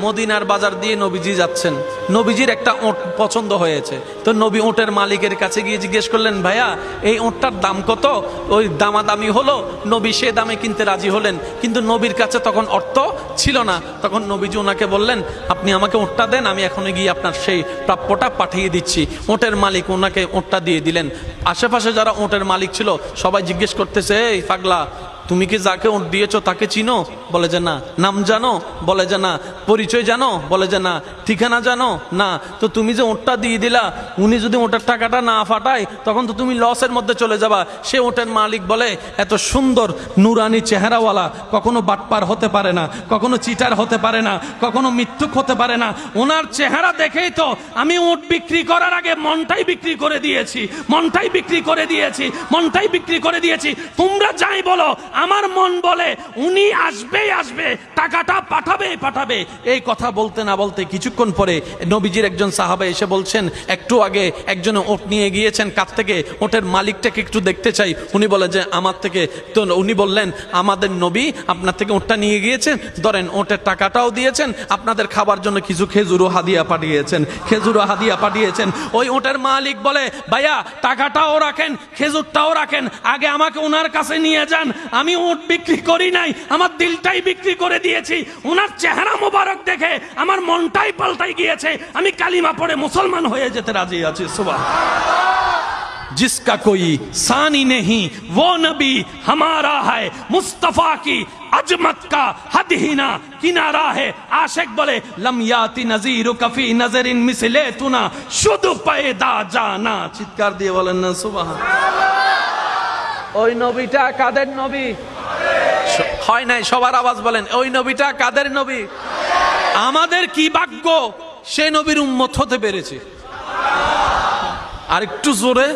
মদিনার বাজার দিয়ে নবীজি যাচ্ছেন, নবীজির একটা ওঁট পছন্দ হয়েছে। তো নবী ওঁটের মালিকের কাছে গিয়ে জিজ্ঞেস করলেন, ভাইয়া এই ওঁটটার দাম কত? ওই দামাদামি হলো, নবী সে দামে কিনতে রাজি হলেন, কিন্তু নবীর কাছে তখন অর্থ ছিল না। তখন নবীজি ওনাকে বললেন, আপনি আমাকে ওঁটটা দেন, আমি এখনই গিয়ে আপনার সেই প্রাপ্যটা পাঠিয়ে দিচ্ছি। ওঁটের মালিক ওনাকে ওঁটটা দিয়ে দিলেন। আশেপাশে যারা ওঁটের মালিক ছিল সবাই জিজ্ঞেস করতেছে, এই পাগলা, তুমি কি যাকে ওঁট দিয়েছো তাকে চিনো? বলে যে না। নাম জানো? বলে যে না। পরিচয় জানো? বলে যে না। ঠিকানা জানো? না। তো তুমি যে ওঁটটা দিয়ে দিলা, উনি যদি ওঁটের টাকাটা না ফাটায় তখন তো তুমি লসের মধ্যে চলে যাবা। সে ওঁটের মালিক বলে, এত সুন্দর নুরানি চেহারাওয়ালা কখনো বাটপার হতে পারে না, কখনো চিটার হতে পারে না, কখনো মিথ্যুক হতে পারে না। ওনার চেহারা দেখেই তো আমি ওঁট বিক্রি করার আগে মনটাই বিক্রি করে দিয়েছি, মনটাই বিক্রি করে দিয়েছি, মনটাই বিক্রি করে দিয়েছি। তোমরা যাই বলো, আমার মন বলে উনি আসবেই আসবে, টাকাটা পাঠাবেই পাঠাবে। এই কথা বলতে না বলতে কিছুক্ষণ পরে নবীজির একজন সাহাবা এসে বলছেন, একটু আগে একজন ওট নিয়ে গিয়েছেন, কাছ থেকে ওটের মালিকটাকে একটু দেখতে চাই। উনি বলে যে আমার থেকে। তো উনি বললেন, আমাদের নবী আপনার থেকে ওটটা নিয়ে গিয়েছেন, ধরেন ওটের টাকাটাও দিয়েছেন, আপনাদের খাবার জন্য কিছু খেজুরও হাদিয়া পাঠিয়েছেন, খেজুরও হাদিয়া পাঠিয়েছেন। ওই ওটের মালিক বলে, ভাইয়া টাকাটাও রাখেন, খেজুরটাও রাখেন, আগে আমাকে ওনার কাছে নিয়ে যান। আমি ওট বিক্রি করি নাই, আমার দিলটাই বিক্রি করে দিয়েছি। ওনার চেহারা মোবারক দেখে আমার মনটাই পাল্টাই গিয়েছে, আমি কালিমা পড়ে মুসলমান হয়ে যেতে রাজি আছি। সুবহান। जिसका कोई सानी नहीं वो नबी हमारा है, मुस्तफा की अजमत का हद ही ना किनारा है। आशिक बोले लम याति नजीरु कफी नजरिन मिसले तुना शुद्ध पैदा जाना। चित्कार दिए बोलेन ना सुबहान। ওই নবীটা কাদের নবী? হয় নাই, সবার আওয়াজ বলেন, ওই নবীটা কাদের নবী? আমাদের কি ভাগ্য সেই নবীর উম্মত হতে পেরেছে। আর একটু জোরে